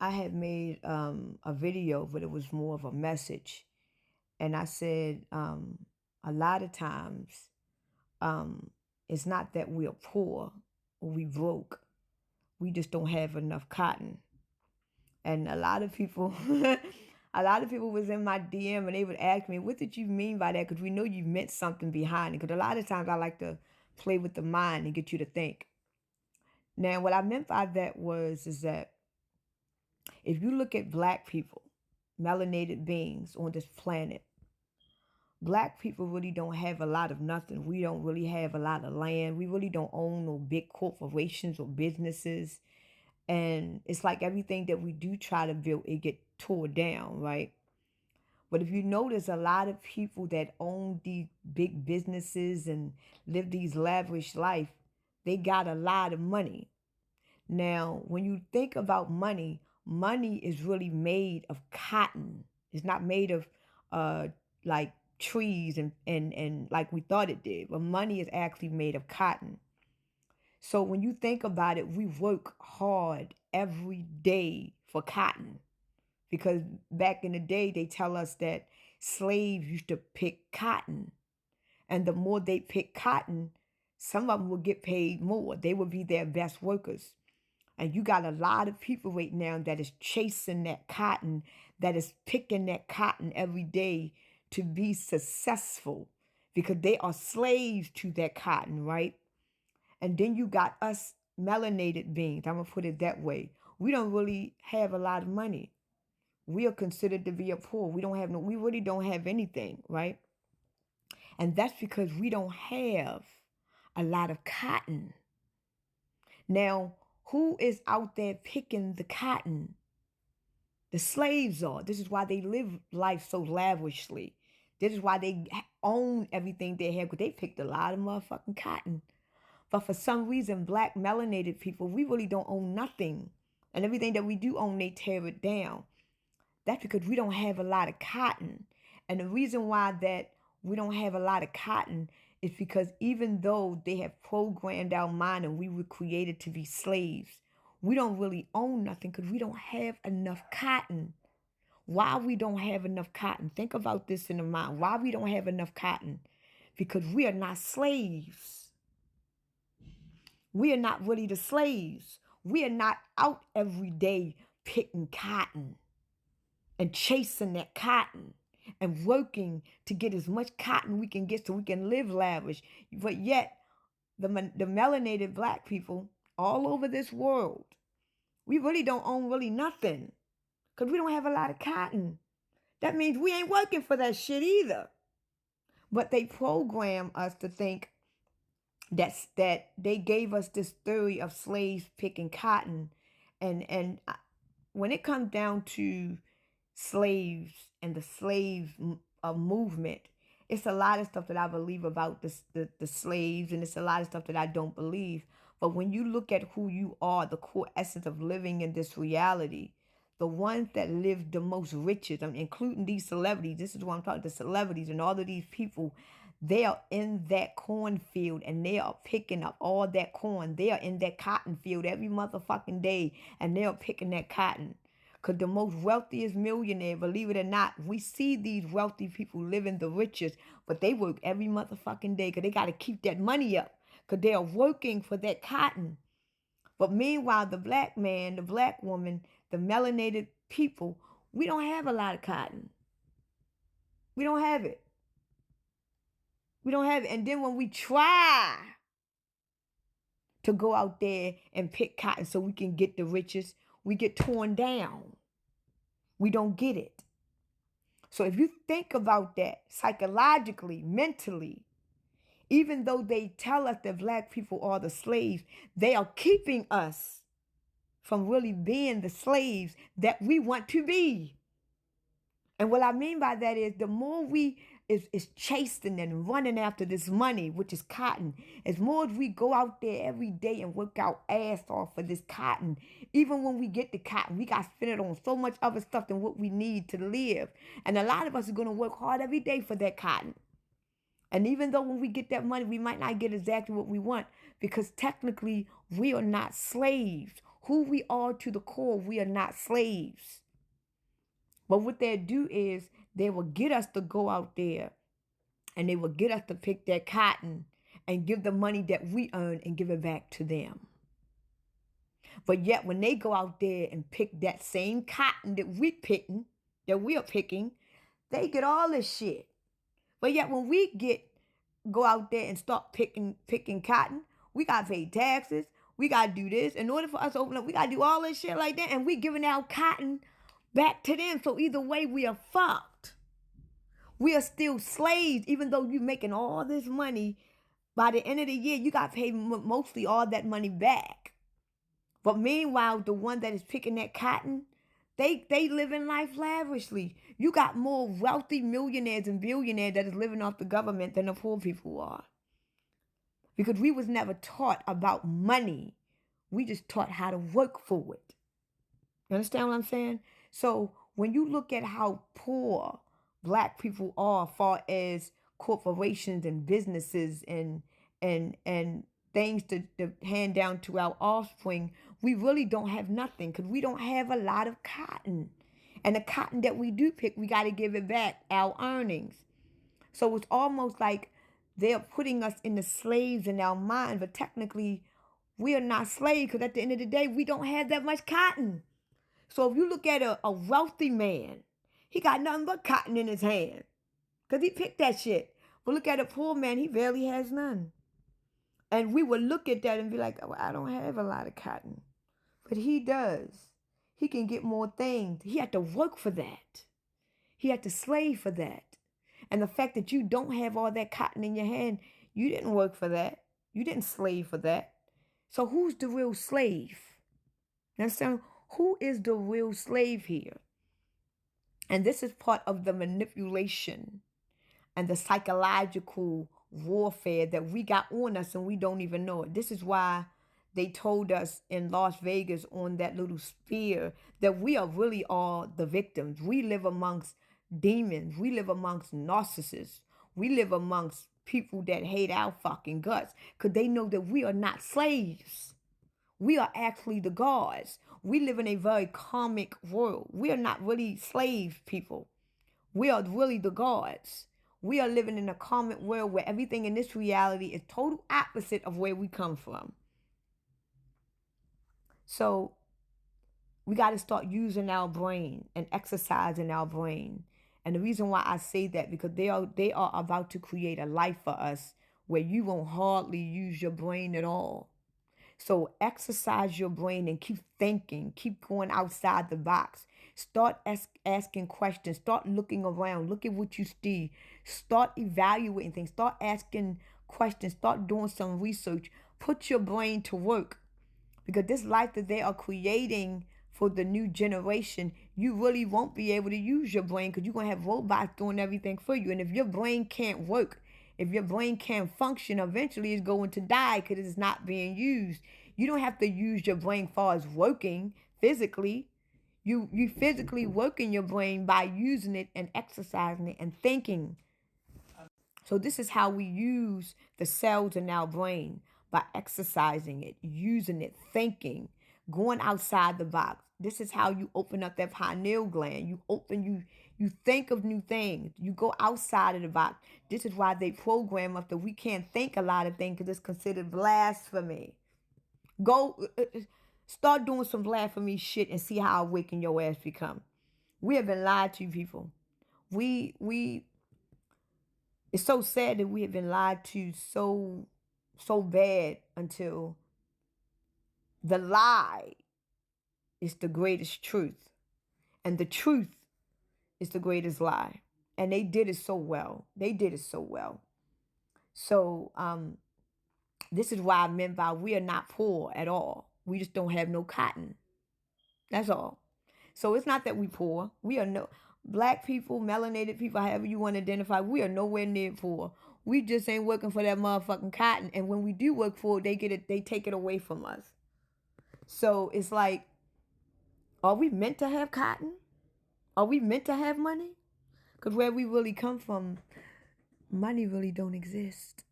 I had made a video, but it was more of a message. And I said, a lot of times, um, it's not that we're poor or we broke. We just don't have enough cotton. And a lot of people, a lot of people was in my DM and they would ask me, what did you mean by that? Because we know you meant something behind it. Because a lot of times I like to play with the mind and get you to think. Now, what I meant by that is that if you look at black people, melanated beings on this planet, black people really don't have a lot of nothing. We don't really have a lot of land. We really don't own no big corporations or businesses. And it's like everything that we do try to build, it get tore down, right? But if you notice, a lot of people that own these big businesses and live these lavish life, they got a lot of money. Now, when you think about money, money is really made of cotton. It's not made of uh like trees and like we thought it did. But money is actually made of cotton. So when you think about it, we work hard every day for cotton. Because back in the day, they tell us that slaves used to pick cotton. And the more they pick cotton, some of them would get paid more. They would be their best workers. And you got a lot of people right now that is chasing that cotton, that is picking that cotton every day to be successful because they are slaves to that cotton, right? And then you got us melanated beings. I'm going to put it that way. We don't really have a lot of money. We are considered to be a poor. We really don't have anything, right? And that's because we don't have a lot of cotton. Now, who is out there picking the cotton? The slaves are. This is why they live life so lavishly. This is why they own everything they have, because they picked a lot of motherfucking cotton. But for some reason, black melanated people, we really don't own nothing. And everything that we do own, they tear it down. That's because we don't have a lot of cotton. And the reason why that we don't have a lot of cotton is because even though they have programmed our mind and we were created to be slaves, we don't really own nothing because we don't have enough cotton. Why we don't have enough cotton? Think about this in the mind. Why we don't have enough cotton? Because we are not slaves. We are not really the slaves. We are not out every day picking cotton and chasing that cotton and working to get as much cotton we can get so we can live lavish. But yet, the melanated black people all over this world, we really don't own really nothing because we don't have a lot of cotton. That means we ain't working for that shit either. But they program us to think that they gave us this theory of slaves picking cotton, and when it comes down to slaves and the slave movement, it's a lot of stuff that I believe about the slaves, and it's a lot of stuff that I don't believe. But when you look at who you are, the core essence of living in this reality, the ones that live the most richest, including these celebrities, this is what I'm talking, the celebrities and all of these people, they are in that cornfield and they are picking up all that corn. They are in that cotton field every motherfucking day and they are picking that cotton. Because the most wealthiest millionaire, believe it or not, we see these wealthy people living the richest, but they work every motherfucking day because they got to keep that money up because they are working for that cotton. But meanwhile, the black man, the black woman, the melanated people, we don't have a lot of cotton. We don't have it. We don't have it. And then when we try to go out there and pick cotton so we can get the riches, we get torn down. We don't get it. So if you think about that psychologically, mentally, even though they tell us that black people are the slaves, they are keeping us from really being the slaves that we want to be. And what I mean by that is the more we is chasing and running after this money, which is cotton, as more as we go out there every day and work our ass off for this cotton, even when we get the cotton, we got to spend it on so much other stuff than what we need to live. And a lot of us are going to work hard every day for that cotton. And even though when we get that money, we might not get exactly what we want because technically we are not slaves. who we are to the core, we are not slaves. But what they'll do is they will get us to go out there and they will get us to pick that cotton and give the money that we earn and give it back to them. But yet when they go out there and pick that same cotton that we are picking, they get all this shit. But yet when we go out there and start picking cotton, we gotta pay taxes. We gotta do this. In order for us to open up, we gotta do all this shit like that. And we giving our cotton back to them. So either way, we are fucked. We are still slaves, even though you're making all this money. By the end of the year, you got to pay mostly all that money back. But meanwhile, the one that is picking that cotton, they living life lavishly. You got more wealthy millionaires and billionaires that is living off the government than the poor people are. Because we was never taught about money. We just taught how to work for it. You understand what I'm saying? So when you look at how poor Black people are as far as corporations and businesses and things to hand down to our offspring, we really don't have nothing because we don't have a lot of cotton. And the cotton that we do pick, we got to give it back, our earnings. So it's almost like they're putting us in the slaves in our mind, but technically we are not slaves because at the end of the day, we don't have that much cotton. So if you look at a wealthy man, he got nothing but cotton in his hand because he picked that shit. But look at a poor man, he barely has none. And we would look at that and be like, oh, I don't have a lot of cotton. But he does. He can get more things. He had to work for that. He had to slave for that. And the fact that you don't have all that cotton in your hand, you didn't work for that. You didn't slave for that. So who's the real slave? You understand? Who is the real slave here? And this is part of the manipulation and the psychological warfare that we got on us and we don't even know it. This is why they told us in Las Vegas on that little spear that we are really all the victims. We live amongst demons. We live amongst narcissists. We live amongst people that hate our fucking guts because they know that we are not slaves. We are actually the gods. We live in a very karmic world. We are not really slave people. We are really the gods. We are living in a karmic world where everything in this reality is total opposite of where we come from. So we got to start using our brain and exercising our brain. And the reason why I say that, because they are about to create a life for us where you won't hardly use your brain at all. So exercise your brain and keep thinking, keep going outside the box. Start asking questions, start looking around, look at what you see, start evaluating things, start asking questions, start doing some research, put your brain to work. Because this life that they are creating for the new generation, you really won't be able to use your brain because you're going to have robots doing everything for you. And if your brain can't work, if your brain can't function, eventually it's going to die because it's not being used. You don't have to use your brain as far as working physically. You physically working your brain by using it and exercising it and thinking. So this is how we use the cells in our brain, by exercising it, using it, thinking, going outside the box. This is how you open up that pineal gland. You think of new things. You go outside of the box. This is why they program us that we can't think a lot of things because it's considered blasphemy. Go start doing some blasphemy shit and see how awakened your ass become. We have been lied to, people. It's so sad that we have been lied to so bad until the lie is the greatest truth. And the truth is the greatest lie. And they did it so well. So this is what I meant by we are not poor at all. We just don't have no cotton. That's all. So it's not that we poor. We are no black people, melanated people, however you want to identify. We are nowhere near poor. We just ain't working for that motherfucking cotton. And when we do work for it, they take it away from us. So it's like, are we meant to have cotton? Are we meant to have money? Because where we really come from, money really don't exist.